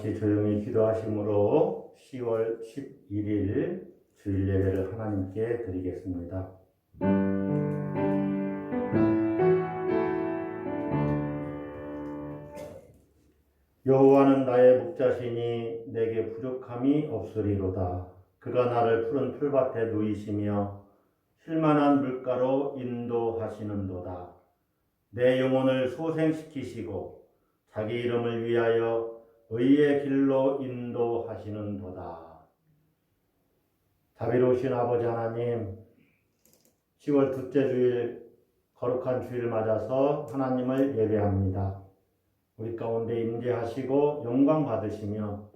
같이 조용히 기도하심으로 10월 11일 주일 예배를 하나님께 드리겠습니다. 여호와는 나의 목자시니 내게 부족함이 없으리로다. 그가 나를 푸른 풀밭에 누이시며 쉴만한 물가로 인도하시는도다. 내 영혼을 소생시키시고 자기 이름을 위하여 의의 길로 인도하시는도다. 자비로우신 아버지 하나님, 10월 둘째 주일 거룩한 주일 맞아서 하나님을 예배합니다. 우리 가운데 임재하시고 영광 받으시며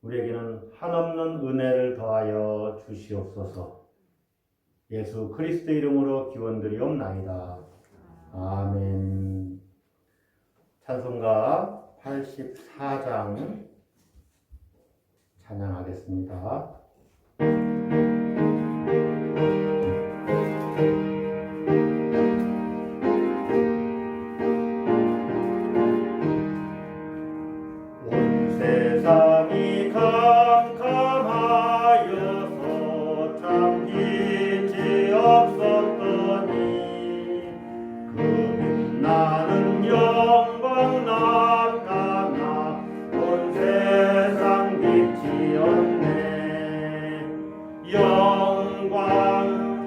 우리에게는 한없는 은혜를 더하여 주시옵소서. 예수 그리스도 이름으로 기원드리옵나이다. 아멘. 찬송가 84장 찬양하겠습니다. 온 세상이 캄캄하여서 참 빛이 없었더니 그 빛나는 영광 나타나 온 세상 빛이었네.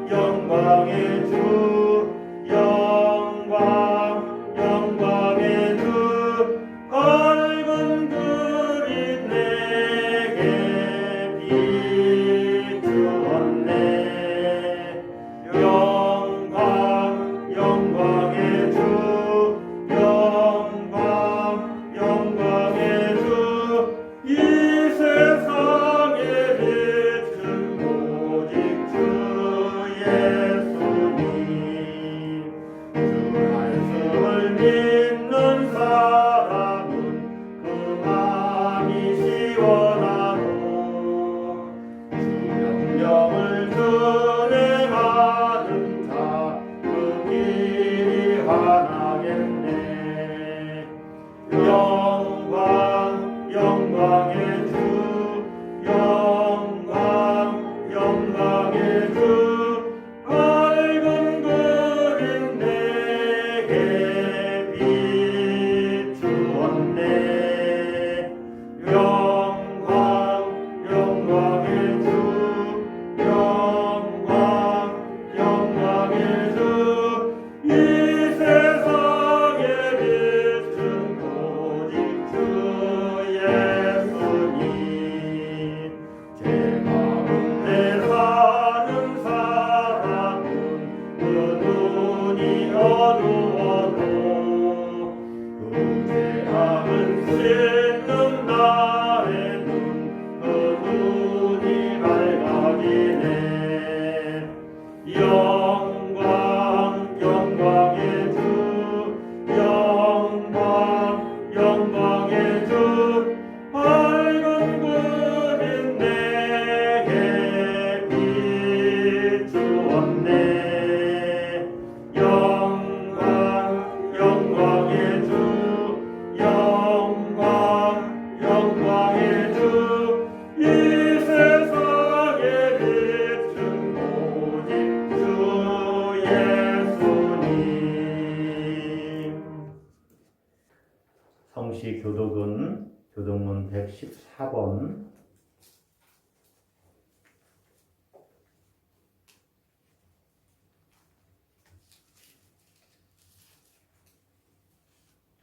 영광의 주, 영광의 주, 밝은 그리 내게 비추었네. 영광의 주, 영광의 주, 이 세상에 빛은 오직 주 예수님. 주 말씀을 믿는 사람은 그 마음이 시원하고 주 명령을 준행하는 자 그 길이 환하겠네. 영광의 주, 영광의 주, 밝은 그림 내게 비추었네. 영광의 주, 영광의 주, 이 세상에 빛은 오직 주 예수님. 제 가운데 사는 사람은 그 눈이 어두워도 그 죄악을 씻는 나의 눈, 그 눈이 밝아지네. 영광의 주, 영광의 주, 밝은 그림 내게 비추었네. 영광의 주, 영광의 주, 이 세상에 빛은 오직 주 예수님. 성시 교독은 교독문 114번.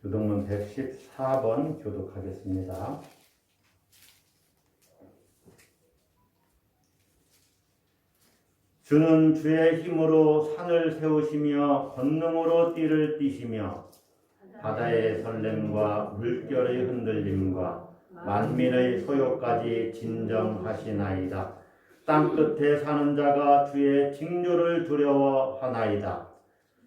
교독문 114번 교독하겠습니다. 주는 주의 힘으로 산을 세우시며 권능으로 띠를 띠시며 바다의 설렘과 물결의 흔들림과 만민의 소요까지 진정하시나이다. 땅끝에 사는 자가 주의 징조를 두려워하나이다.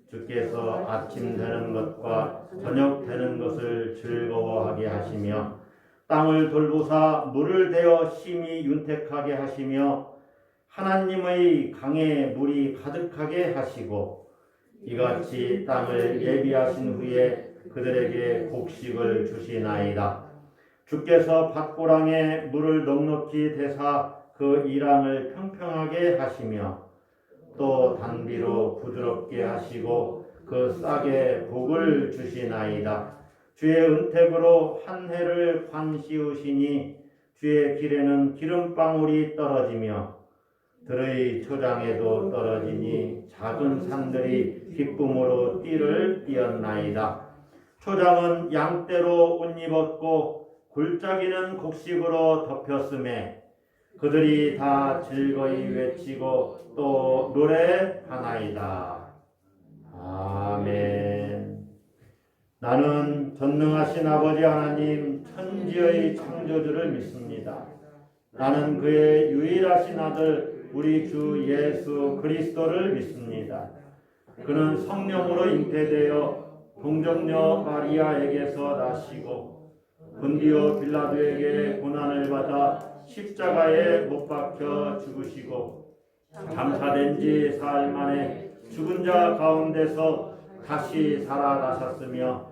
주께서 아침 되는 것과 저녁 되는 것을 즐거워하게 하시며 땅을 돌보사 물을 대어 심히 윤택하게 하시며 하나님의 강에 물이 가득하게 하시고 이같이 땅을 예비하신 후에 그들에게 곡식을 주시나이다. 주께서 밭고랑에 물을 넉넉히 대사 그 이랑을 평평하게 하시며 또 단비로 부드럽게 하시고 그 싹에 복을 주시나이다. 주의 은택으로 한 해를 관시우시니 주의 길에는 기름방울이 떨어지며 들의 초장에도 떨어지니 작은 산들이 기쁨으로 띠를 띠었나이다. 초장은 양떼로 옷 입었고 골짜기는 곡식으로 덮였음에 그들이 다 즐거이 외치고 또 노래하나이다. 아멘. 나는 전능하신 아버지 하나님 천지의 창조주를 믿습니다. 나는 그의 유일하신 아들 우리 주 예수 그리스도를 믿습니다. 그는 성령으로 잉태되어 동정녀 마리아에게서 나시고 본디오 빌라도에게 고난을 받아 십자가에 못 박혀 죽으시고 장사된 지 사흘 만에 죽은 자 가운데서 다시 살아나셨으며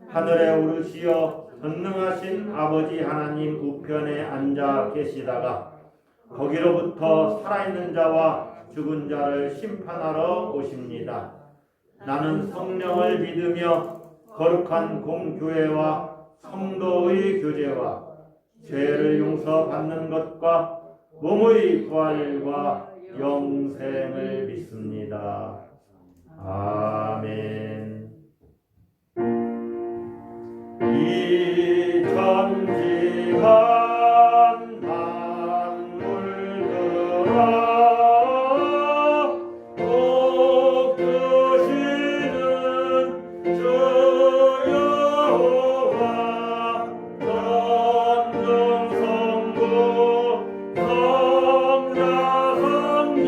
하늘에 오르시어 전능하신 아버지 하나님 우편에 앉아 계시다가 거기로부터 살아있는 자와 죽은 자를 심판하러 오십니다. 나는 성령을 믿으며 거룩한 공교회와 성도의 교제와 죄를 용서받는 것과 몸의 부활과 영생을 믿습니다. 아멘. 이 천지간 만물들아 복 주시는 주 여호와 전능성부 성자 성령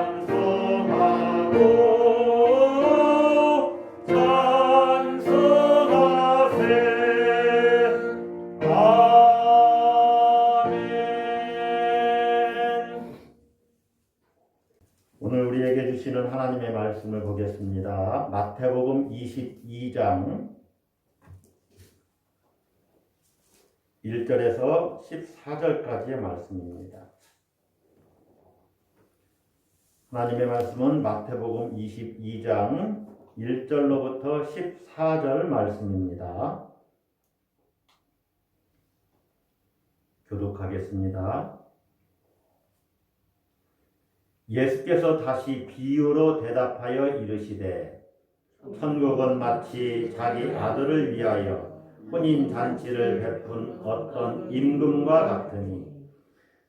찬송하고 찬송하세. 아멘. 오늘 우리에게 주시는 하나님의 말씀을 보겠습니다. 마태복음 22장 1절에서 14절까지의 말씀입니다. 하나님의 말씀은 마태복음 22장 1절로부터 14절 말씀입니다. 교독하겠습니다. 예수께서 다시 비유로 대답하여 이르시되 천국은 마치 자기 아들을 위하여 혼인 잔치를 베푼 어떤 임금과 같으니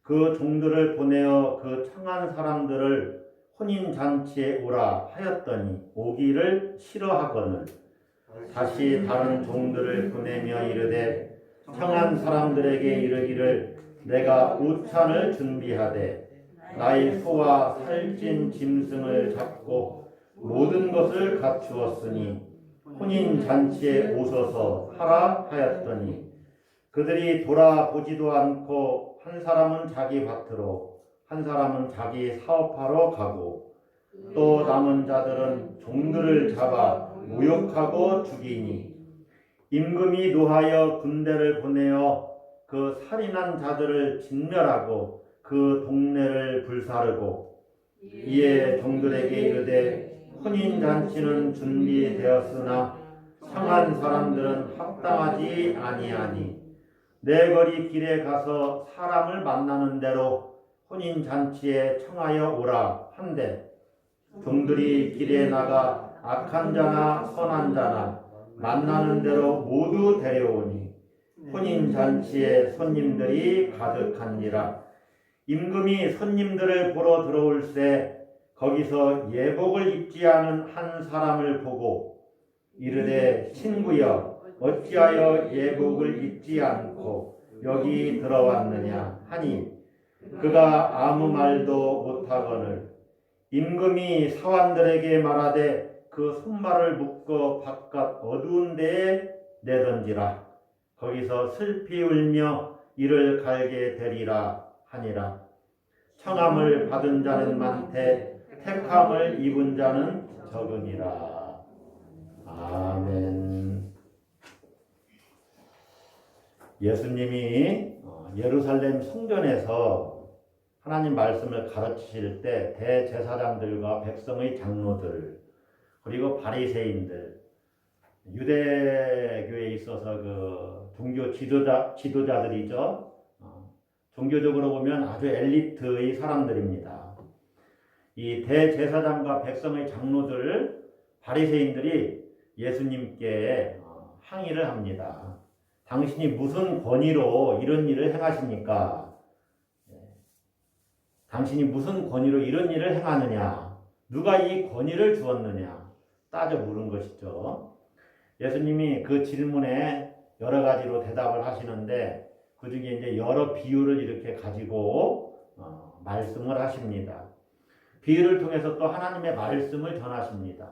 그 종들을 보내어 그 청한 사람들을 혼인 잔치에 오라 하였더니 오기를 싫어하거늘 다시 다른 종들을 보내며 이르되 청한 사람들에게 이르기를 내가 우찬을 준비하되 나의 소와 살찐 짐승을 잡고 모든 것을 갖추었으니 혼인 잔치에 오소서 하라 하였더니 그들이 돌아보지도 않고 한 사람은 자기 밭으로 한 사람은 자기 사업하러 가고 또 남은 자들은 종들을 잡아 모욕하고 죽이니 임금이 노하여 군대를 보내어 그 살인한 자들을 진멸하고 그 동네를 불사르고 이에 종들에게 이르되 혼인 잔치는 준비되었으나 청한 사람들은 합당하지 아니하니 내 거리 길에 가서 사람을 만나는 대로 혼인 잔치에 청하여 오라 한데 종들이 길에 나가 악한 자나 선한 자나 만나는 대로 모두 데려오니 혼인 잔치에 손님들이 가득하니라. 임금이 손님들을 보러 들어올새 거기서 예복을 입지 않은 한 사람을 보고 이르되 친구여 어찌하여 예복을 입지 않고 여기 들어왔느냐 하니 그가 아무 말도 못하거늘 임금이 사환들에게 말하되 그 손발을 묶어 바깥 어두운 데에 내던지라. 거기서 슬피 울며 이를 갈게 되리라 하니라. 청함을 받은 자는 많되 택함을 입은 자는 적으니라. 아멘. 예수님이 예루살렘 성전에서 하나님 말씀을 가르치실 때 대제사장들과 백성의 장로들 그리고 바리새인들 유대교에 있어서 그 종교 지도자들이죠. 종교적으로 보면 아주 엘리트의 사람들입니다. 이 대제사장과 백성의 장로들 바리새인들이 예수님께 항의를 합니다. 당신이 무슨 권위로 이런 일을 행하십니까? 당신이 무슨 권위로 이런 일을 행하느냐? 누가 이 권위를 주었느냐? 따져 물은 것이죠. 예수님이 그 질문에 여러 가지로 대답을 하시는데 그 중에 이제 여러 비유를 이렇게 가지고 말씀을 하십니다. 비유를 통해서 또 하나님의 말씀을 전하십니다.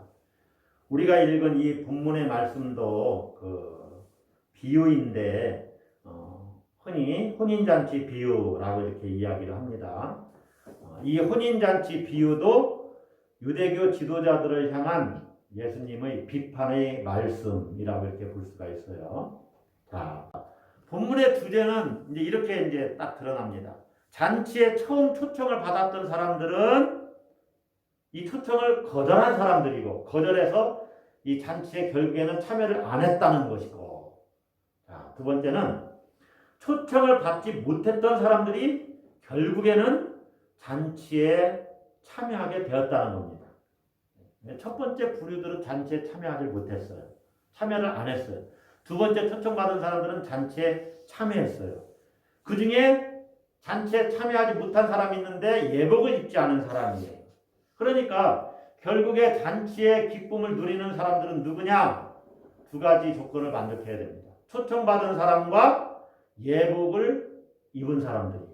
우리가 읽은 이 본문의 말씀도 그 비유인데 흔히 혼인잔치 비유라고 이렇게 이야기를 합니다. 이 혼인잔치 비유도 유대교 지도자들을 향한 예수님의 비판의 말씀이라고 이렇게 볼 수가 있어요. 자, 본문의 주제는 이제 이렇게 이제 딱 드러납니다. 잔치에 처음 초청을 받았던 사람들은 이 초청을 거절한 사람들이고, 거절해서 이 잔치에 결국에는 참여를 안 했다는 것이고, 자, 두 번째는 초청을 받지 못했던 사람들이 결국에는 잔치에 참여하게 되었다는 겁니다. 첫 번째 부류들은 잔치에 참여하지 못했어요. 참여를 안 했어요. 두 번째 초청받은 사람들은 잔치에 참여했어요. 그 중에 잔치에 참여하지 못한 사람이 있는데 예복을 입지 않은 사람이에요. 그러니까 결국에 잔치의 기쁨을 누리는 사람들은 누구냐? 두 가지 조건을 만족해야 됩니다. 초청받은 사람과 예복을 입은 사람들이에요.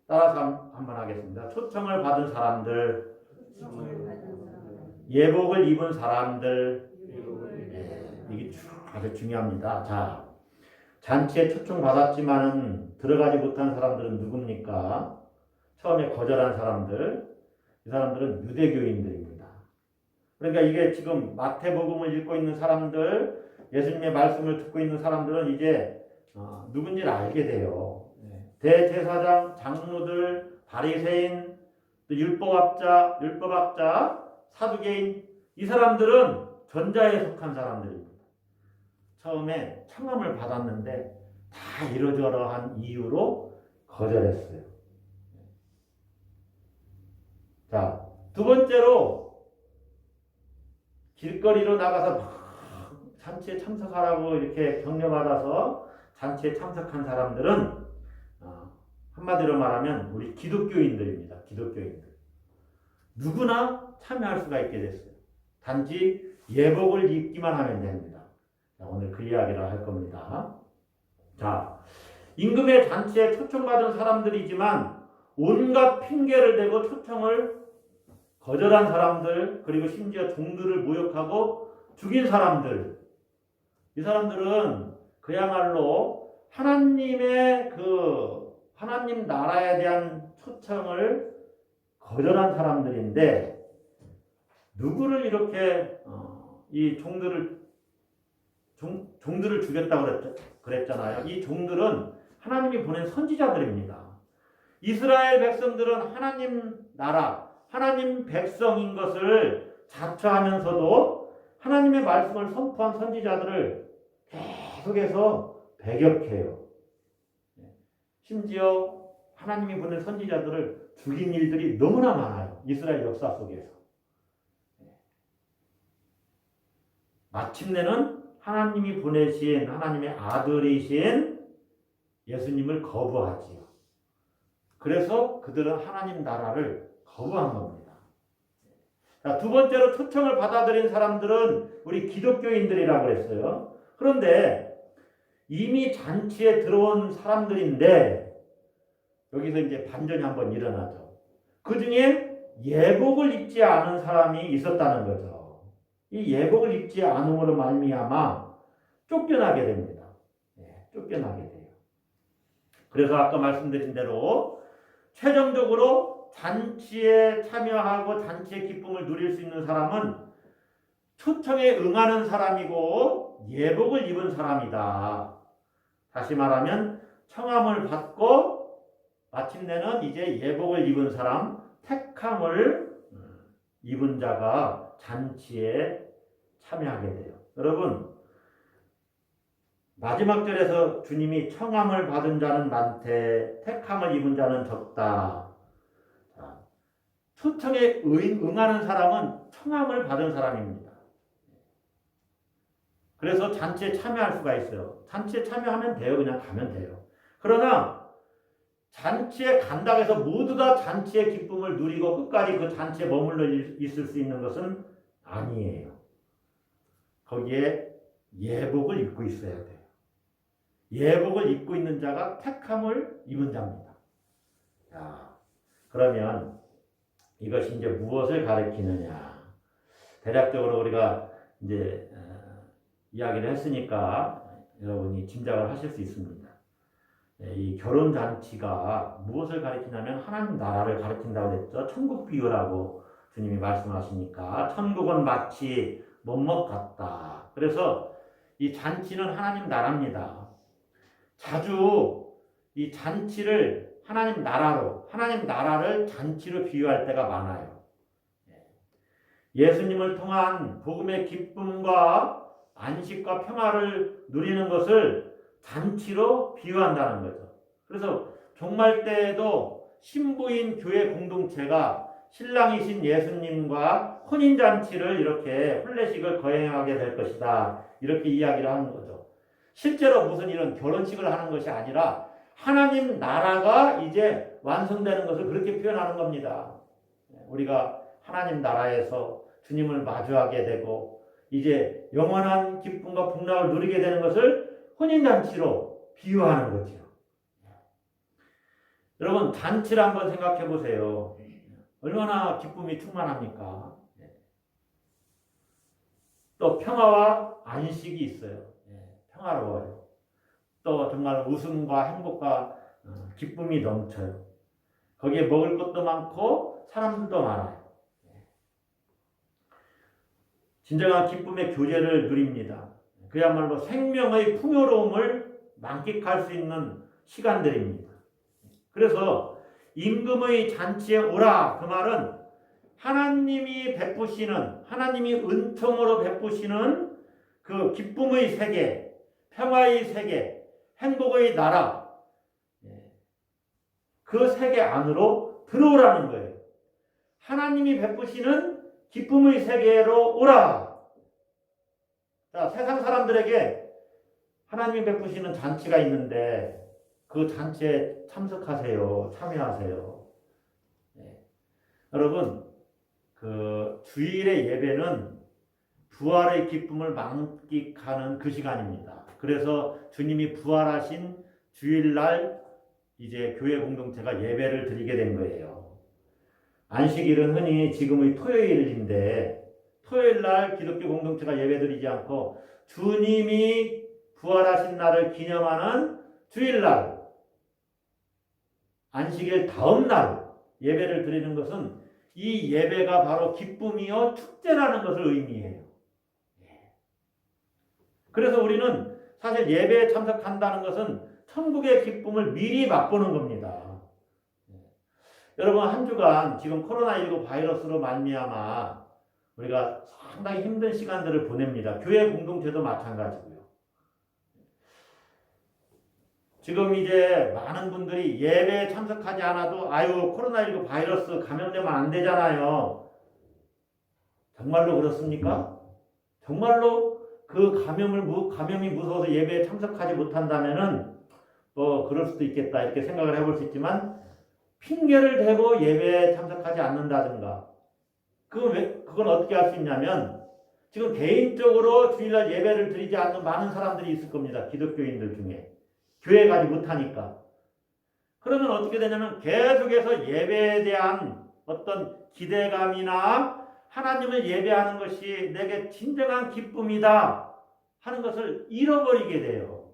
따라서 한번 하겠습니다. 초청을 받은 사람들, 예복을 입은 사람들, 이게 아주 중요합니다. 자, 잔치에 초청받았지만은 들어가지 못한 사람들은 누굽니까? 처음에 거절한 사람들, 이 사람들은 유대교인들입니다. 그러니까 이게 지금 마태복음을 읽고 있는 사람들, 예수님의 말씀을 듣고 있는 사람들은 이제 누군지를 알게 돼요. 대제사장, 장로들, 바리새인, 또 율법학자, 사두개인, 이 사람들은 전자에 속한 사람들입니다. 처음에 청함을 받았는데 다 이러저러한 이유로 거절했어요. 자, 두 번째로 길거리로 나가서 막 잔치에 참석하라고 이렇게 격려받아서 잔치에 참석한 사람들은 한마디로 말하면 우리 기독교인들입니다. 기독교인들. 누구나 참여할 수가 있게 됐어요. 단지 예복을 입기만 하면 됩니다. 자, 오늘 그 이야기를 할 겁니다. 자, 임금의 잔치에 초청받은 사람들이지만 온갖 핑계를 대고 초청을 거절한 사람들, 그리고 심지어 종들을 모욕하고 죽인 사람들, 이 사람들은 그야말로 하나님 나라에 대한 초청을 거절한 사람들인데, 누구를 이렇게 이 종들을 죽였다고 그랬잖아요. 이 종들은 하나님이 보낸 선지자들입니다. 이스라엘 백성들은 하나님 나라, 하나님 백성인 것을 자처하면서도 하나님의 말씀을 선포한 선지자들을 계속해서 배격해요. 심지어 하나님이 보낸 선지자들을 죽인 일들이 너무나 많아요. 이스라엘 역사 속에서. 마침내는 하나님이 보내신 하나님의 아들이신 예수님을 거부하지요. 그래서 그들은 하나님 나라를 거부한 겁니다. 자, 두 번째로 초청을 받아들인 사람들은 우리 기독교인들이라고 했어요. 그런데 이미 잔치에 들어온 사람들인데 여기서 이제 반전이 한번 일어나죠. 그 중에 예복을 입지 않은 사람이 있었다는 거죠. 이 예복을 입지 않음으로 말미암아 쫓겨나게 됩니다. 쫓겨나게 돼요. 그래서 아까 말씀드린 대로 최종적으로 잔치에 참여하고 잔치의 기쁨을 누릴 수 있는 사람은 초청에 응하는 사람이고 예복을 입은 사람이다. 다시 말하면 청함을 받고 마침내는 이제 예복을 입은 사람, 택함을 입은 자가 잔치에 참여하게 돼요. 여러분, 마지막 절에서 주님이 청함을 받은 자는 많되 택함을 입은 자는 적다. 초청에 응하는 사람은 청함을 받은 사람입니다. 그래서 잔치에 참여할 수가 있어요. 잔치에 참여하면 돼요. 그냥 가면 돼요. 그러나 잔치에 간다고 해서 모두 다 잔치의 기쁨을 누리고 끝까지 그 잔치에 머물러 있을 수 있는 것은 아니에요. 거기에 예복을 입고 있어야 돼요. 예복을 입고 있는 자가 택함을 입은 자입니다. 자, 그러면 이것이 이제 무엇을 가리키느냐? 대략적으로 우리가 이제 이야기를 했으니까 여러분이 짐작을 하실 수 있습니다. 이 결혼 잔치가 무엇을 가리키냐면 하나님 나라를 가리킨다고 했죠. 천국 비유라고 주님이 말씀하시니까 천국은 마치 뭐뭐 같다. 그래서 이 잔치는 하나님 나라입니다. 자주 이 잔치를 하나님 나라를 잔치로 비유할 때가 많아요. 예수님을 통한 복음의 기쁨과 안식과 평화를 누리는 것을 잔치로 비유한다는 거죠. 그래서 종말 때에도 신부인 교회 공동체가 신랑이신 예수님과 혼인잔치를 이렇게 혼례식을 거행하게 될 것이다. 이렇게 이야기를 하는 거죠. 실제로 무슨 이런 결혼식을 하는 것이 아니라 하나님 나라가 이제 완성되는 것을 그렇게 표현하는 겁니다. 우리가 하나님 나라에서 주님을 마주하게 되고 이제 영원한 기쁨과 풍랑을 누리게 되는 것을 혼인잔치로 비유하는 거죠. 여러분, 잔치를 한번 생각해 보세요. 얼마나 기쁨이 충만합니까? 또 평화와 안식이 있어요. 평화로워요. 또 정말 웃음과 행복과 기쁨이 넘쳐요. 거기에 먹을 것도 많고 사람들도 많아요. 진정한 기쁨의 교제를 누립니다. 그야말로 생명의 풍요로움을 만끽할 수 있는 시간들입니다. 그래서 임금의 잔치에 오라, 그 말은 하나님이 은총으로 베푸시는 그 기쁨의 세계, 평화의 세계, 행복의 나라, 그 세계 안으로 들어오라는 거예요. 하나님이 베푸시는 기쁨의 세계로 오라. 자, 세상 사람들에게 하나님이 베푸시는 잔치가 있는데 그 잔치에 참석하세요. 참여하세요. 여러분, 그 주일의 예배는 부활의 기쁨을 만끽하는 그 시간입니다. 그래서 주님이 부활하신 주일날 이제 교회 공동체가 예배를 드리게 된 거예요. 안식일은 흔히 지금의 토요일인데 토요일날 기독교 공동체가 예배 드리지 않고 주님이 부활하신 날을 기념하는 주일날 안식일 다음 날 예배를 드리는 것은 이 예배가 바로 기쁨이요 축제라는 것을 의미해요. 그래서 우리는 사실 예배에 참석한다는 것은 천국의 기쁨을 미리 맛보는 겁니다. 여러분, 한 주간 지금 코로나19 바이러스로 말미암아 우리가 상당히 힘든 시간들을 보냅니다. 교회 공동체도 마찬가지고요. 지금 이제 많은 분들이 예배에 참석하지 않아도 코로나19 바이러스 감염되면 안 되잖아요. 정말로 그렇습니까? 정말로 그 감염이 무서워서 예배에 참석하지 못한다면은 그럴 수도 있겠다 이렇게 생각을 해볼 수 있지만 핑계를 대고 예배에 참석하지 않는다든가 그건 어떻게 할 수 있냐면 지금 개인적으로 주일날 예배를 드리지 않는 많은 사람들이 있을 겁니다. 기독교인들 중에 교회 가지 못하니까. 그러면 어떻게 되냐면 계속해서 예배에 대한 어떤 기대감이나 하나님을 예배하는 것이 내게 진정한 기쁨이다 하는 것을 잃어버리게 돼요.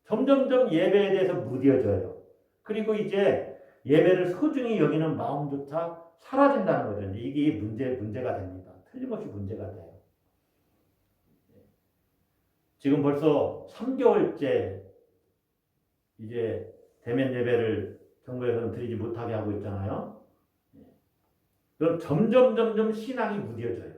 점점점 예배에 대해서 무뎌져요. 그리고 이제 예배를 소중히 여기는 마음조차 사라진다는 거죠. 이게 문제가 됩니다. 틀림없이 문제가 돼요. 지금 벌써 3개월째 이제 대면 예배를 정부에서는 드리지 못하게 하고 있잖아요. 그럼 점점 신앙이 무뎌져요.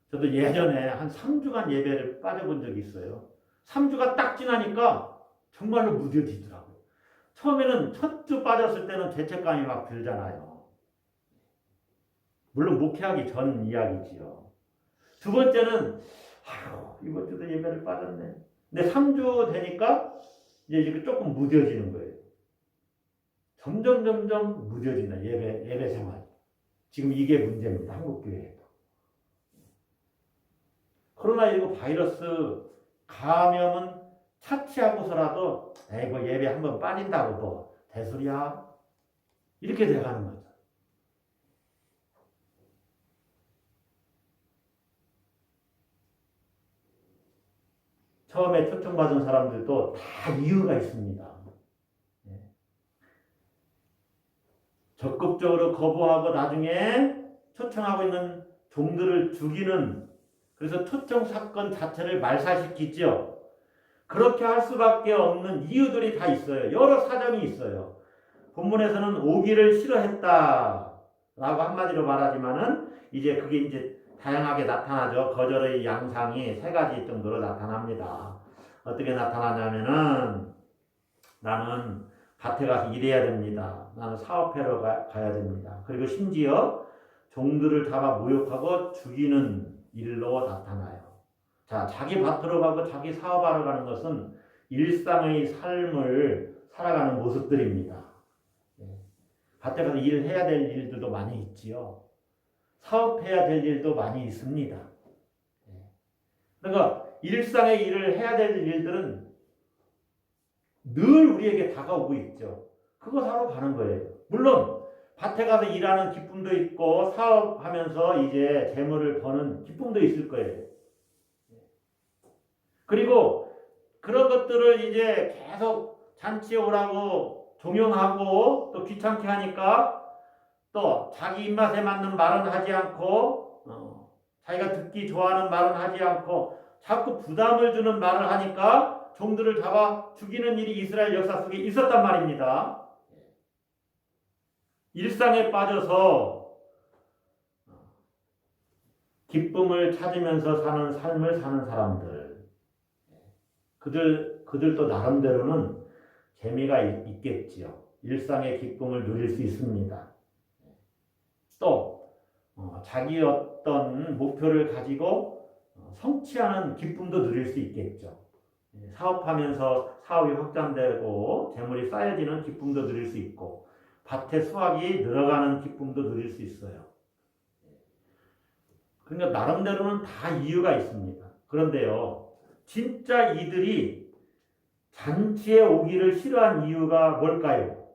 저도 예전에 한 3주간 예배를 빠져본 적이 있어요. 3주가 딱 지나니까 정말로 무뎌지더라고요. 처음에는 첫 주 빠졌을 때는 죄책감이 막 들잖아요. 물론 목회하기 전 이야기지요. 두 번째는 이번 주도 예배를 빠졌네. 근데 3주 되니까 이제 조금 무뎌지는 거예요. 점점 무뎌지는 예배 생활. 지금 이게 문제입니다. 한국교회에도. 코로나19 바이러스 감염은 차치하고서라도 뭐 예배 한번 빠진다고 뭐 대소리야. 이렇게 돼가는 거죠. 처음에 초청받은 사람들도 다 이유가 있습니다. 적극적으로 거부하고 나중에 초청하고 있는 종들을 죽이는, 그래서 초청 사건 자체를 말살시키죠. 그렇게 할 수밖에 없는 이유들이 다 있어요. 여러 사정이 있어요. 본문에서는 오기를 싫어했다라고 한마디로 말하지만은 이제 그게 이제 다양하게 나타나죠. 거절의 양상이 3가지 정도로 나타납니다. 어떻게 나타나냐면은 나는 밭에 가서 일해야 됩니다. 나는 사업하러 가야 됩니다. 그리고 심지어 종들을 잡아 모욕하고 죽이는 일로 나타나요. 자, 자기 밭으로 가고 자기 사업하러 가는 것은 일상의 삶을 살아가는 모습들입니다. 밭에 가서 일을 해야 될 일들도 많이 있지요. 사업해야 될 일도 많이 있습니다. 그러니까 일상의 일을 해야 될 일들은 늘 우리에게 다가오고 있죠. 그거 하러 가는 거예요. 물론 밭에 가서 일하는 기쁨도 있고 사업하면서 이제 재물을 버는 기쁨도 있을 거예요. 그리고 그런 것들을 이제 계속 잔치에 오라고 종용하고 또 귀찮게 하니까 또 자기 입맛에 맞는 말은 하지 않고 자기가 듣기 좋아하는 말은 하지 않고 자꾸 부담을 주는 말을 하니까 종들을 잡아 죽이는 일이 이스라엘 역사 속에 있었단 말입니다. 일상에 빠져서 기쁨을 찾으면서 사는 삶을 사는 사람들, 그들도 나름대로는 재미가 있겠지요. 일상의 기쁨을 누릴 수 있습니다. 또 자기 어떤 목표를 가지고 성취하는 기쁨도 누릴 수 있겠죠. 사업하면서 사업이 확장되고 재물이 쌓여지는 기쁨도 누릴 수 있고 밭에 수확이 늘어가는 기쁨도 누릴 수 있어요. 그러니까 나름대로는 다 이유가 있습니다. 그런데요, 진짜 이들이 잔치에 오기를 싫어한 이유가 뭘까요?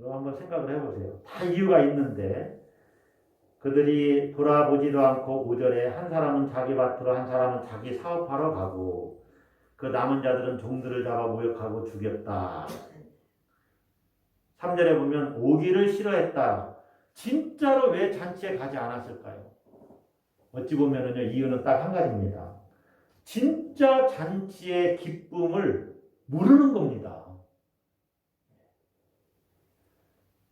한번 생각을 해보세요. 다 이유가 있는데 그들이 돌아보지도 않고 5절에 한 사람은 자기 밭으로 한 사람은 자기 사업하러 가고 그 남은 자들은 종들을 잡아 모욕하고 죽였다. 3절에 보면 오기를 싫어했다. 진짜로 왜 잔치에 가지 않았을까요? 어찌 보면은요, 이유는 딱 한 가지입니다. 진짜 잔치의 기쁨을 모르는 겁니다.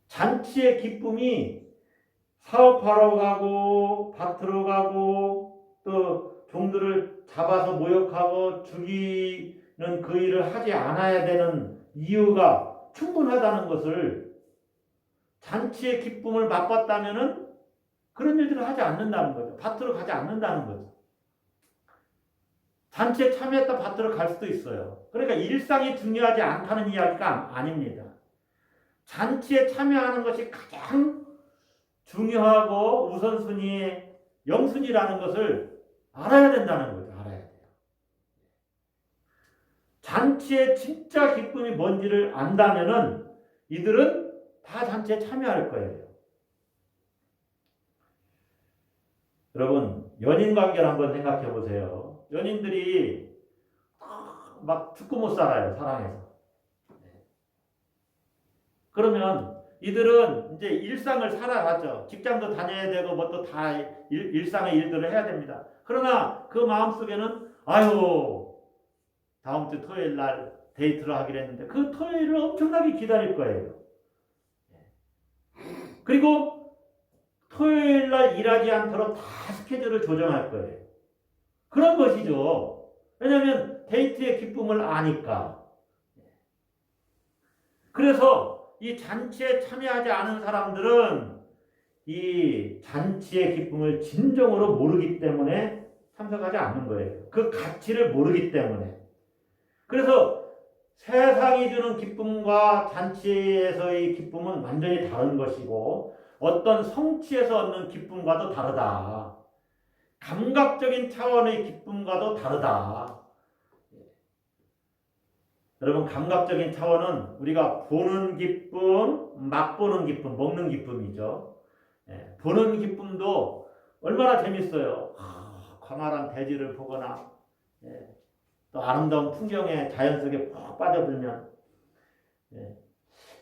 잔치의 기쁨이 사업하러 가고 밭으로 가고 또 종들을 잡아서 모욕하고 죽이는 그 일을 하지 않아야 되는 이유가 충분하다는 것을, 잔치의 기쁨을 맛봤다면은 그런 일들을 하지 않는다는 거죠. 밭으로 가지 않는다는 거죠. 잔치에 참여했다 밭으로 갈 수도 있어요. 그러니까 일상이 중요하지 않다는 이야기가 아닙니다. 잔치에 참여하는 것이 가장 중요하고 우선순위의 영순위라는 것을 알아야 된다는 거죠. 알아야 돼요. 잔치의 진짜 기쁨이 뭔지를 안다면은 이들은 다 잔치에 참여할 거예요. 여러분, 연인 관계를 한번 생각해 보세요. 연인들이 막 죽고 못 살아요. 사랑해서. 그러면 이들은 이제 일상을 살아가죠. 직장도 다녀야 되고 뭐 또 다 일상의 일들을 해야 됩니다. 그러나 그 마음속에는 아유, 다음 주 토요일 날 데이트를 하기로 했는데 그 토요일을 엄청나게 기다릴 거예요. 그리고 토요일 날 일하지 않도록 다 스케줄을 조정할 거예요. 그런 것이죠. 왜냐하면 데이트의 기쁨을 아니까. 그래서 이 잔치에 참여하지 않은 사람들은 이 잔치의 기쁨을 진정으로 모르기 때문에 참석하지 않는 거예요. 그 가치를 모르기 때문에. 그래서 세상이 주는 기쁨과 잔치에서의 기쁨은 완전히 다른 것이고 어떤 성취에서 얻는 기쁨과도 다르다. 감각적인 차원의 기쁨과도 다르다. 여러분, 감각적인 차원은 우리가 보는 기쁨, 맛보는 기쁨, 먹는 기쁨이죠. 보는 기쁨도 얼마나 재밌어요. 광활한 대지를 보거나 또 아름다운 풍경에 자연 속에 푹 빠져들면.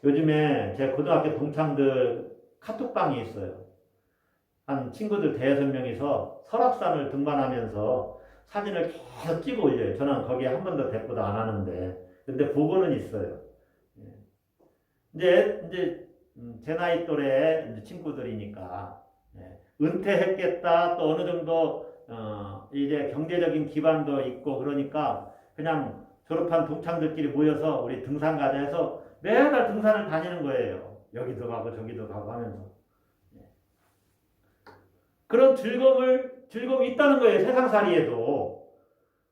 요즘에 제 고등학교 동창들 카톡방이 있어요. 한 친구들 대여섯 명이서 설악산을 등반하면서 사진을 계속 찍어 올려요. 저는 거기에 한 번도 대꾸도 안 하는데. 근데 보고는 있어요. 이제 제 나이 또래 친구들이니까 은퇴했겠다, 또 어느 정도 이제 경제적인 기반도 있고 그러니까 그냥 졸업한 동창들끼리 모여서 우리 등산 가자 해서 매달 등산을 다니는 거예요. 여기도 가고 저기도 가고 하면서. 그런 즐거움이 있다는 거예요. 세상살이에도.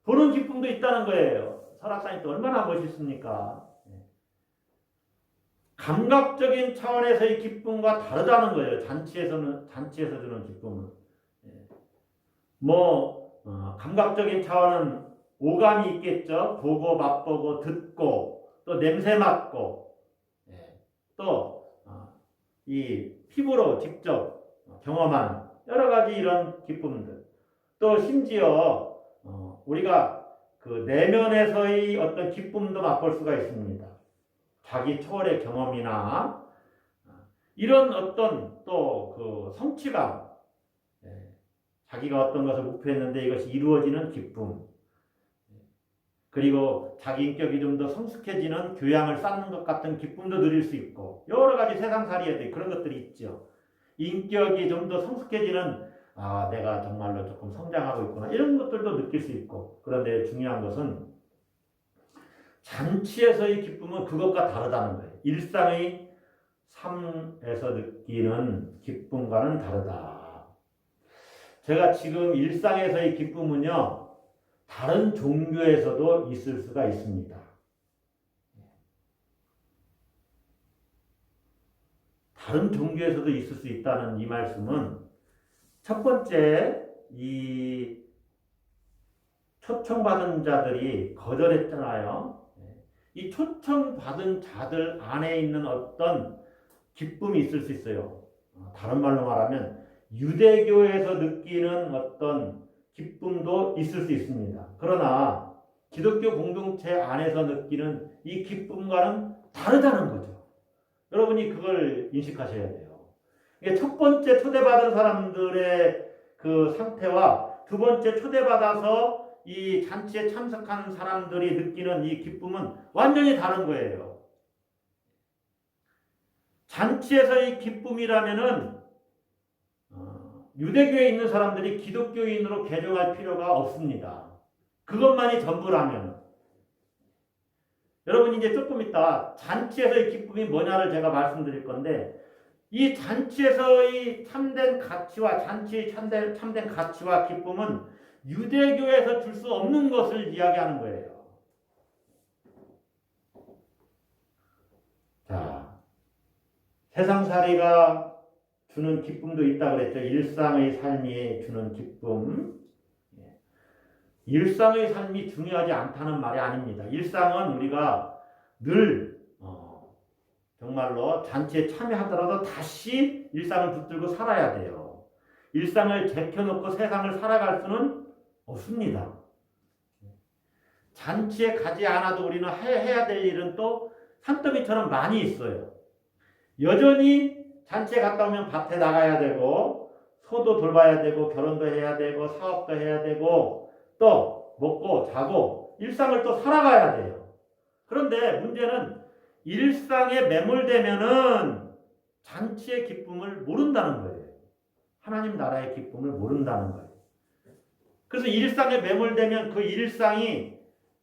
보는 기쁨도 있다는 거예요. 설악산이 또 얼마나 멋있습니까? 감각적인 차원에서의 기쁨과 다르다는 거예요. 잔치에서 주는 기쁨은. 감각적인 차원은 오감이 있겠죠. 보고, 맛보고, 듣고, 또 냄새 맡고, 또 이 피부로 직접 경험하는 여러 가지 이런 기쁨들. 또 심지어 우리가 그 내면에서의 어떤 기쁨도 맛볼 수가 있습니다. 자기 초월의 경험이나 이런 어떤 또 그 성취감, 자기가 어떤 것을 목표했는데 이것이 이루어지는 기쁨, 그리고 자기 인격이 좀 더 성숙해지는 교양을 쌓는 것 같은 기쁨도 누릴 수 있고 여러 가지 세상살이에 그런 것들이 있죠. 인격이 좀 더 성숙해지는 내가 정말로 조금 성장하고 있구나 이런 것들도 느낄 수 있고. 그런데 중요한 것은 잔치에서의 기쁨은 그것과 다르다는 거예요. 일상의 삶에서 느끼는 기쁨과는 다르다. 제가 지금 일상에서의 기쁨은요, 다른 종교에서도 있을 수가 있습니다. 다른 종교에서도 있을 수 있다는 이 말씀은 첫 번째, 이 초청받은 자들이 거절했잖아요. 이 초청받은 자들 안에 있는 어떤 기쁨이 있을 수 있어요. 다른 말로 말하면 유대교에서 느끼는 어떤 기쁨도 있을 수 있습니다. 그러나 기독교 공동체 안에서 느끼는 이 기쁨과는 다르다는 거죠. 여러분이 그걸 인식하셔야 돼요. 이게 첫 번째 초대받은 사람들의 그 상태와 두 번째 초대받아서 이 잔치에 참석한 사람들이 느끼는 이 기쁨은 완전히 다른 거예요. 잔치에서의 기쁨이라면은 유대교에 있는 사람들이 기독교인으로 개종할 필요가 없습니다. 그것만이 전부라면. 여러분 이제 조금 있다 잔치에서의 기쁨이 뭐냐를 제가 말씀드릴 건데, 이 잔치에서의 참된 가치와 잔치의 참된 가치와 기쁨은 유대교에서 줄 수 없는 것을 이야기하는 거예요. 자, 세상살이가 주는 기쁨도 있다고 그랬죠. 일상의 삶이 주는 기쁨. 일상의 삶이 중요하지 않다는 말이 아닙니다. 일상은 우리가 늘 정말로 잔치에 참여하더라도 다시 일상을 붙들고 살아야 돼요. 일상을 제껴놓고 세상을 살아갈 수는 없습니다. 잔치에 가지 않아도 우리는 해야 될 일은 또 산더미처럼 많이 있어요. 여전히 잔치에 갔다 오면 밭에 나가야 되고, 소도 돌봐야 되고, 결혼도 해야 되고, 사업도 해야 되고, 또 먹고 자고 일상을 또 살아가야 돼요. 그런데 문제는 일상에 매몰되면은 잔치의 기쁨을 모른다는 거예요. 하나님 나라의 기쁨을 모른다는 거예요. 그래서 일상에 매몰되면 그 일상이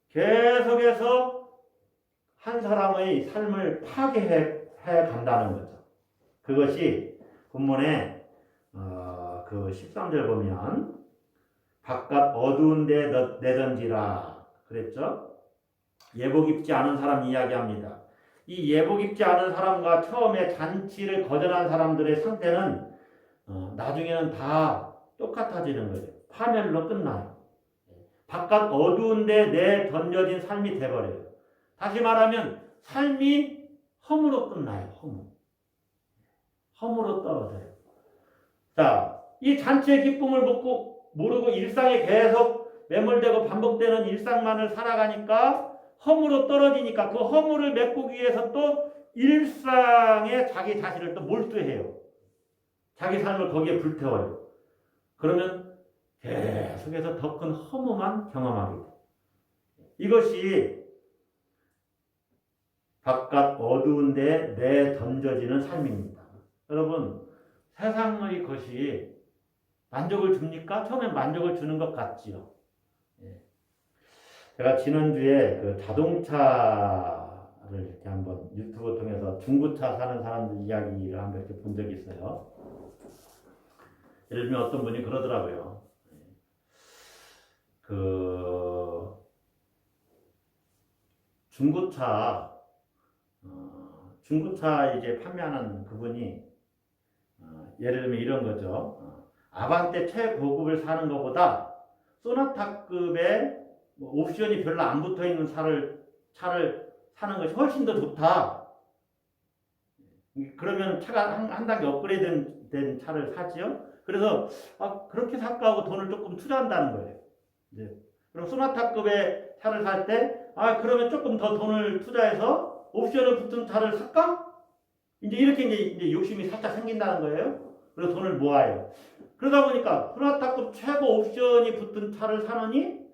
계속해서 한 사람의 삶을 파괴해 간다는 거죠. 그것이 본문에 그 13절 보면 바깥 어두운 데 내던지라 그랬죠. 예복 입지 않은 사람 이야기합니다. 이 예복 입지 않은 사람과 처음에 잔치를 거절한 사람들의 상태는 나중에는 다 똑같아지는 거예요. 파멸로 끝나요. 바깥 어두운 데 내던져진 삶이 돼버려요. 다시 말하면 삶이 험으로 끝나요. 험으로 떨어져요. 자, 이 잔치의 기쁨을 모르고 일상에 계속 매몰되고 반복되는 일상만을 살아가니까 허물로 떨어지니까 그 허물을 메꾸기 위해서 또 일상에 자기 자신을 또 몰두해요. 자기 삶을 거기에 불태워요. 그러면 계속해서 더 큰 허무만 경험하게 돼요. 이것이 바깥 어두운 데 내던져지는 삶입니다. 여러분, 세상의 것이 만족을 줍니까? 처음엔 만족을 주는 것 같지요. 제가 지난주에 그 자동차를 이렇게 한번 유튜브 통해서 중고차 사는 사람들 이야기를 한번 이렇게 본 적이 있어요. 예를 들면 어떤 분이 그러더라고요. 그 중고차 이제 판매하는 그분이 예를 들면 이런 거죠. 아반떼 최고급을 사는 것보다 소나타급의 옵션이 별로 안 붙어 있는 차를 사는 것이 훨씬 더 좋다. 그러면 차가 한 단계 업그레이드 된 차를 사지요. 그래서 그렇게 살까 하고 돈을 조금 투자한다는 거예요. 이제 그럼 소나타급의 차를 살 때 그러면 조금 더 돈을 투자해서 옵션을 붙은 차를 살까? 이제 이제 욕심이 살짝 생긴다는 거예요. 그래서 돈을 모아요. 그러다 보니까 소나타급 최고 옵션이 붙은 차를 사느니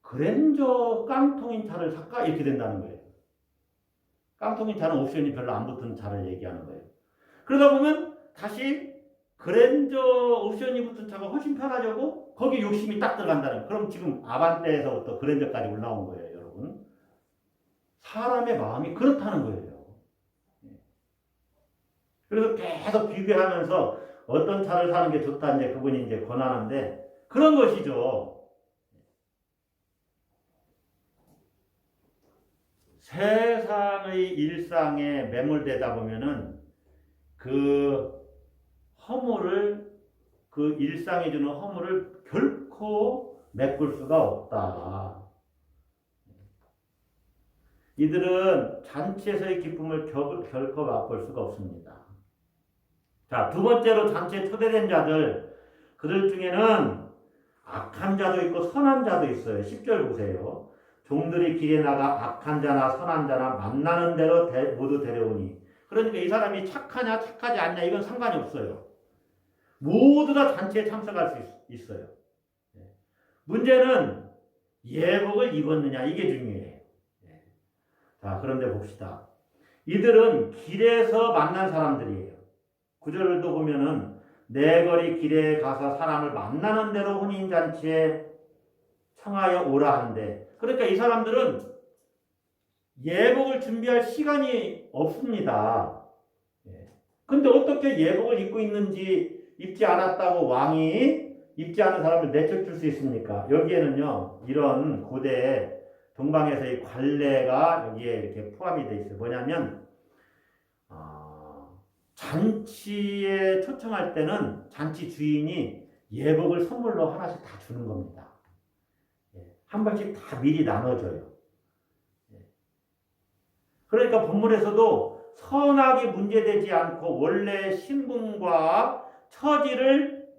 그랜저 깡통인 차를 살까? 이렇게 된다는 거예요. 깡통인 차는 옵션이 별로 안 붙은 차를 얘기하는 거예요. 그러다 보면 다시 그랜저 옵션이 붙은 차가 훨씬 편하려고 거기에 욕심이 딱 들어간다는 거예요. 그럼 지금 아반떼에서부터 그랜저까지 올라온 거예요, 여러분. 사람의 마음이 그렇다는 거예요. 그래서 계속 비교하면서 어떤 차를 사는 게 좋다 이제 그분이 이제 권하는데 그런 것이죠. 세상의 일상에 매몰되다 보면은 그 허물을 그 일상이 주는 허물을 결코 메꿀 수가 없다. 이들은 잔치에서의 기쁨을 결코 맛볼 수가 없습니다. 자, 두 번째로 잔치에 초대된 자들, 그들 중에는 악한 자도 있고 선한 자도 있어요. 10절 보세요. 종들이 길에 나가 악한 자나 선한 자나 만나는 대로 모두 데려오니. 그러니까 이 사람이 착하냐 착하지 않냐 이건 상관이 없어요. 모두 다 잔치에 참석할 수 있어요. 문제는 예복을 입었느냐 이게 중요해요. 자, 그런데 봅시다. 이들은 길에서 만난 사람들이에요. 구절도 보면은 내거리 길에 가서 사람을 만나는 대로 혼인잔치에 청하여 오라 한대. 그러니까 이 사람들은 예복을 준비할 시간이 없습니다. 근데 어떻게 예복을 입고 있는지 입지 않았다고 왕이 입지 않은 사람을 내쫓을 수 있습니까? 여기에는요, 이런 고대 동방에서의 관례가 여기에 이렇게 포함이 되어 있어요. 뭐냐면, 잔치에 초청할 때는 잔치 주인이 예복을 선물로 하나씩 다 주는 겁니다. 한 번씩 다 미리 나눠줘요. 그러니까 본문에서도 선악이 문제되지 않고 원래 신분과 처지를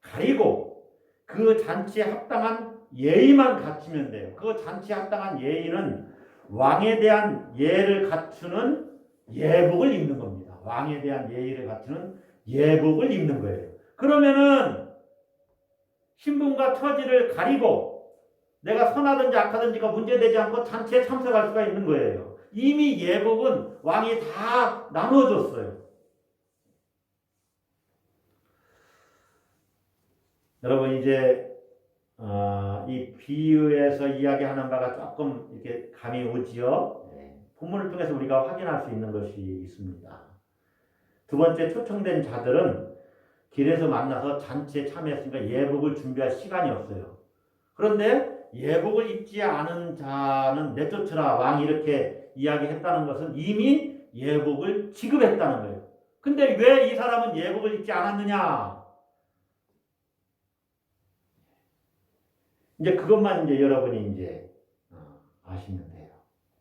가리고 그 잔치에 합당한 예의만 갖추면 돼요. 그 잔치에 합당한 예의는 왕에 대한 예를 갖추는 예복을 입는 겁니다. 왕에 대한 예의를 갖추는 예복을 입는 거예요. 그러면은 신분과 처지를 가리고 내가 선하든지 악하든지가 문제되지 않고 잔치에 참석할 수가 있는 거예요. 이미 예복은 왕이 다 나눠줬어요. 여러분 이제 이 비유에서 이야기하는 바가 조금 이렇게 감이 오지요. 본문을 통해서 우리가 확인할 수 있는 것이 있습니다. 두 번째, 초청된 자들은 길에서 만나서 잔치에 참여했으니까 예복을 준비할 시간이 없어요. 그런데 예복을 입지 않은 자는 내쫓으라 왕이 이렇게 이야기했다는 것은 이미 예복을 지급했다는 거예요. 근데 왜 이 사람은 예복을 입지 않았느냐? 이제 그것만 이제 여러분이 이제 아시면 돼요.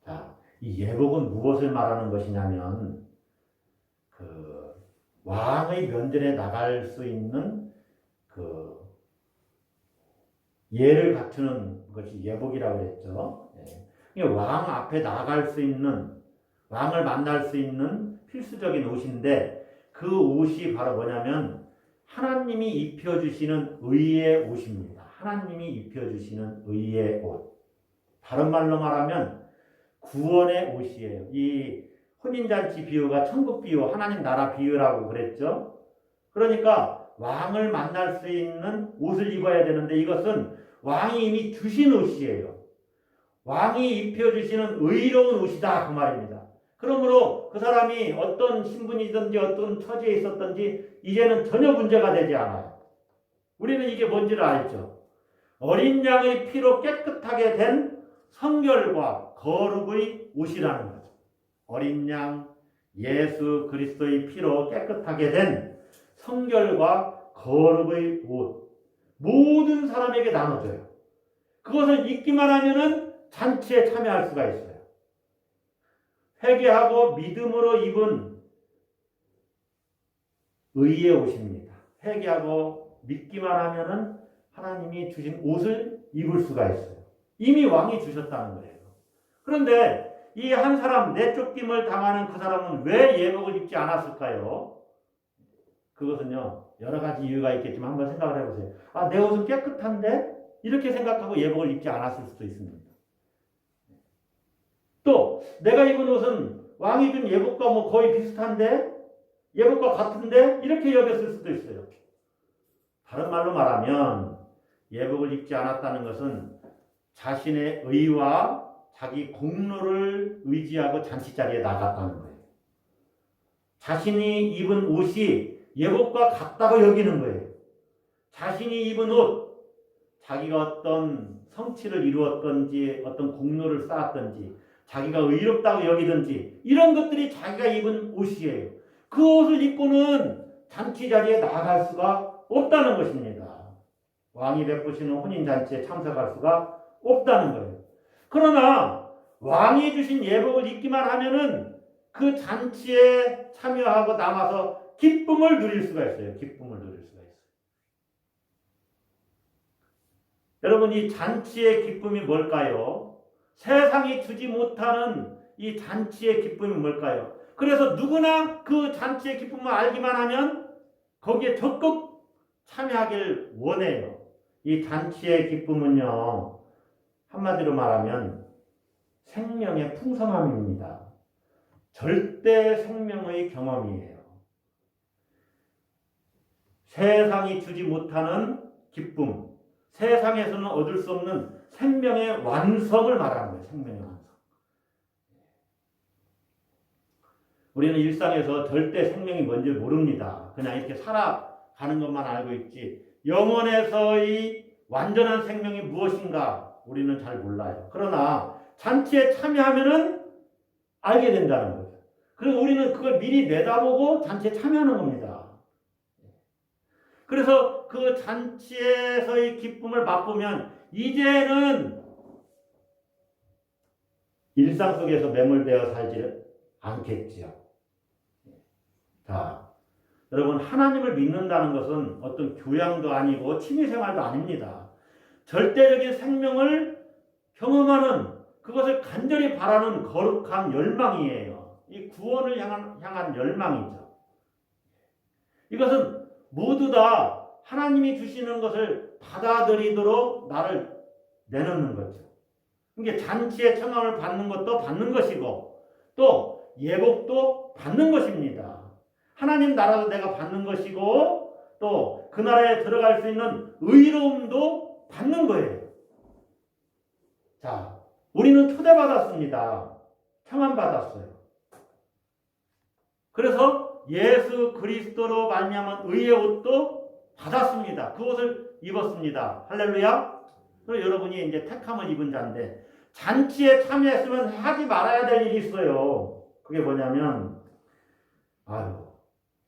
자, 이 예복은 무엇을 말하는 것이냐면 그 왕의 면전에 나갈 수 있는 그 예를 갖추는 것이 예복이라고 그랬죠. 왕 앞에 나갈 수 있는, 왕을 만날 수 있는 필수적인 옷인데 그 옷이 바로 뭐냐면 하나님이 입혀주시는 의의 옷입니다. 하나님이 입혀주시는 의의 옷. 다른 말로 말하면 구원의 옷이에요. 이 혼인잔치 비유가 천국 비유, 하나님 나라 비유라고 그랬죠. 그러니까 왕을 만날 수 있는 옷을 입어야 되는데 이것은 왕이 이미 주신 옷이에요. 왕이 입혀주시는 의로운 옷이다 그 말입니다. 그러므로 그 사람이 어떤 신분이든지 어떤 처지에 있었든지 이제는 전혀 문제가 되지 않아요. 우리는 이게 뭔지를 알죠. 어린 양의 피로 깨끗하게 된 성결과 거룩의 옷이라는 거죠. 어린 양 예수 그리스도의 피로 깨끗하게 된 성결과 거룩의 옷. 모든 사람에게 나눠줘요. 그것을 입기만 하면은 잔치에 참여할 수가 있어요. 회개하고 믿음으로 입은 의의 옷입니다. 회개하고 믿기만 하면은 하나님이 주신 옷을 입을 수가 있어요. 이미 왕이 주셨다는 거예요. 그런데 이 한 사람 내쫓김을 당하는 그 사람은 왜 예복을 입지 않았을까요? 그것은요 여러 가지 이유가 있겠지만 한번 생각을 해보세요. 내 옷은 깨끗한데? 이렇게 생각하고 예복을 입지 않았을 수도 있습니다. 또 내가 입은 옷은 왕이 준 예복과 뭐 거의 비슷한데? 예복과 같은데? 이렇게 여겼을 수도 있어요. 다른 말로 말하면 예복을 입지 않았다는 것은 자신의 의와 자기 공로를 의지하고 잔치 자리에 나갔다는 거예요. 자신이 입은 옷이 예복과 같다고 여기는 거예요. 자신이 입은 옷, 자기가 어떤 성취를 이루었던지 어떤 공로를 쌓았던지 자기가 의롭다고 여기든지 이런 것들이 자기가 입은 옷이에요. 그 옷을 입고는 잔치 자리에 나갈 수가 없다는 것입니다. 왕이 베푸시는 혼인잔치에 참석할 수가 없다는 거예요. 그러나 왕이 주신 예복을 입기만 하면은 그 잔치에 참여하고 남아서 기쁨을 누릴 수가 있어요. 기쁨을 누릴 수가 있어요. 여러분 이 잔치의 기쁨이 뭘까요? 세상이 주지 못하는 이 잔치의 기쁨이 뭘까요? 그래서 누구나 그 잔치의 기쁨을 알기만 하면 거기에 적극 참여하길 원해요. 이 잔치의 기쁨은요 한마디로 말하면 생명의 풍성함입니다. 절대 생명의 경험이에요. 세상이 주지 못하는 기쁨, 세상에서는 얻을 수 없는 생명의 완성을 말하는 거예요. 생명의 완성. 우리는 일상에서 절대 생명이 뭔지 모릅니다. 그냥 이렇게 살아가는 것만 알고 있지 영혼에서의 완전한 생명이 무엇인가 우리는 잘 몰라요. 그러나 잔치에 참여하면은 알게 된다는 거죠. 그래서 우리는 그걸 미리 내다보고 잔치에 참여하는 겁니다. 그래서 그 잔치에서의 기쁨을 맛보면 이제는 일상 속에서 매몰되어 살지 않겠지요. 자, 여러분 하나님을 믿는다는 것은 어떤 교양도 아니고 취미생활도 아닙니다. 절대적인 생명을 경험하는 그것을 간절히 바라는 거룩한 열망이에요. 이 구원을 향한 열망이죠. 이것은 모두 다 하나님이 주시는 것을 받아들이도록 나를 내놓는 거죠. 그러니까 잔치의 청함을 받는 것도 받는 것이고 또 예복도 받는 것입니다. 하나님 나라도 내가 받는 것이고 또 그 나라에 들어갈 수 있는 의로움도 받는 거예요. 자, 우리는 초대받았습니다. 청함받았어요. 그래서 예수 그리스도로 말미암은 의의 옷도 받았습니다. 그 옷을 입었습니다. 할렐루야. 그리고 여러분이 이제 택함을 입은 자인데 잔치에 참여했으면 하지 말아야 될 일이 있어요. 그게 뭐냐면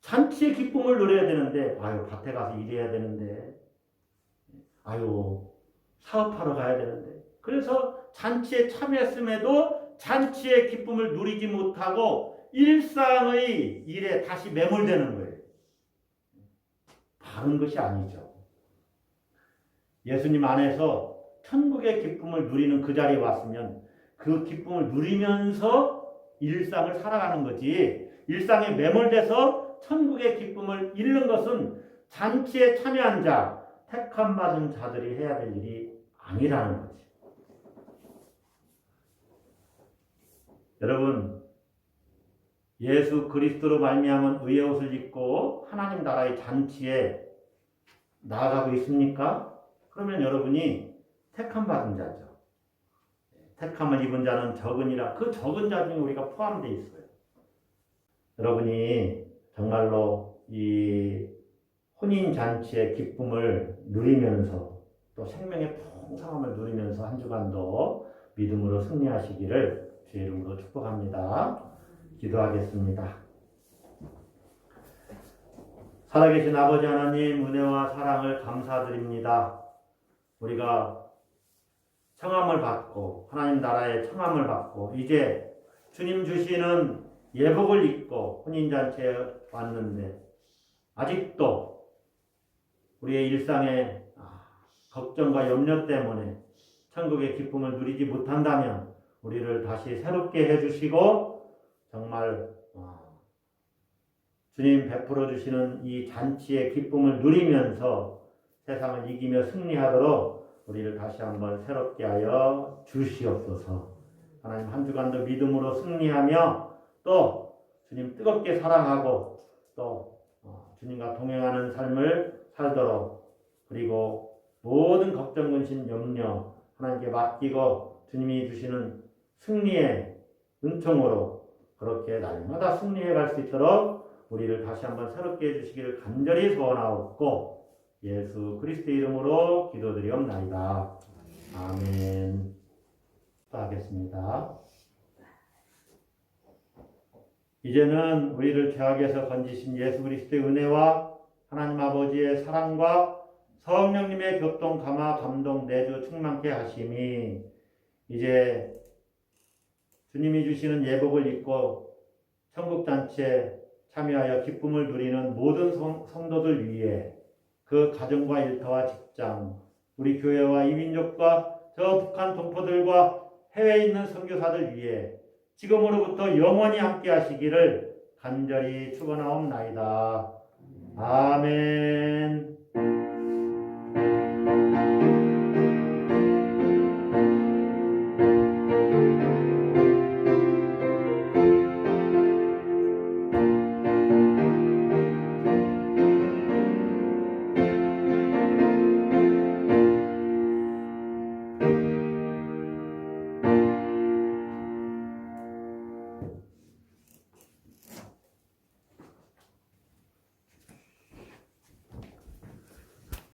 잔치의 기쁨을 누려야 되는데 밭에 가서 일해야 되는데 사업하러 가야 되는데 그래서 잔치에 참여했음에도 잔치의 기쁨을 누리지 못하고 일상의 일에 다시 매몰되는 거예요. 바른 것이 아니죠. 예수님 안에서 천국의 기쁨을 누리는 그 자리에 왔으면 그 기쁨을 누리면서 일상을 살아가는 거지 일상에 매몰돼서 천국의 기쁨을 잃는 것은 잔치에 참여한 자, 택함 받은 자들이 해야 될 일이 아니라는 거지. 여러분, 예수 그리스도로 말미암은 의의 옷을 입고 하나님 나라의 잔치에 나아가고 있습니까? 그러면 여러분이 택함 받은 자죠. 택함을 입은 자는 적으니라. 그 적은 자 중에 우리가 포함되어 있어요. 여러분이 정말로 이 혼인잔치의 기쁨을 누리면서 또 생명의 풍성함을 누리면서 한 주간도 믿음으로 승리하시기를 주의 이름으로 축복합니다. 기도하겠습니다. 살아계신 아버지 하나님 은혜와 사랑을 감사드립니다. 우리가 청함을 받고 하나님 나라의 청함을 받고 이제 주님 주시는 예복을 입고 혼인잔치에 왔는데 아직도 우리의 일상의 걱정과 염려 때문에 천국의 기쁨을 누리지 못한다면 우리를 다시 새롭게 해주시고 정말 주님 베풀어 주시는 이 잔치의 기쁨을 누리면서 세상을 이기며 승리하도록 우리를 다시 한번 새롭게 하여 주시옵소서. 하나님 한 주간도 믿음으로 승리하며 또 주님 뜨겁게 사랑하고 또 주님과 동행하는 삶을 살도록 그리고 모든 걱정, 근심, 염려 하나님께 맡기고 주님이 주시는 승리의 은총으로 그렇게 날마다 승리해 갈 수 있도록 우리를 다시 한번 새롭게 해주시기를 간절히 소원하옵고 예수 그리스도의 이름으로 기도드리옵나이다. 아멘. 하겠습니다. 이제는 우리를 죄악에서 건지신 예수 그리스도의 은혜와 하나님 아버지의 사랑과 성령님의 교통, 감화, 감동, 내주 충만케 하심이 이제 주님이 주시는 예복을 입고 천국잔치에 참여하여 기쁨을 누리는 모든 성도들 위해 그 가정과 일터와 직장, 우리 교회와 이민족과 저 북한 동포들과 해외에 있는 선교사들 위해 지금으로부터 영원히 함께 하시기를 간절히 축원하옵나이다. 아멘.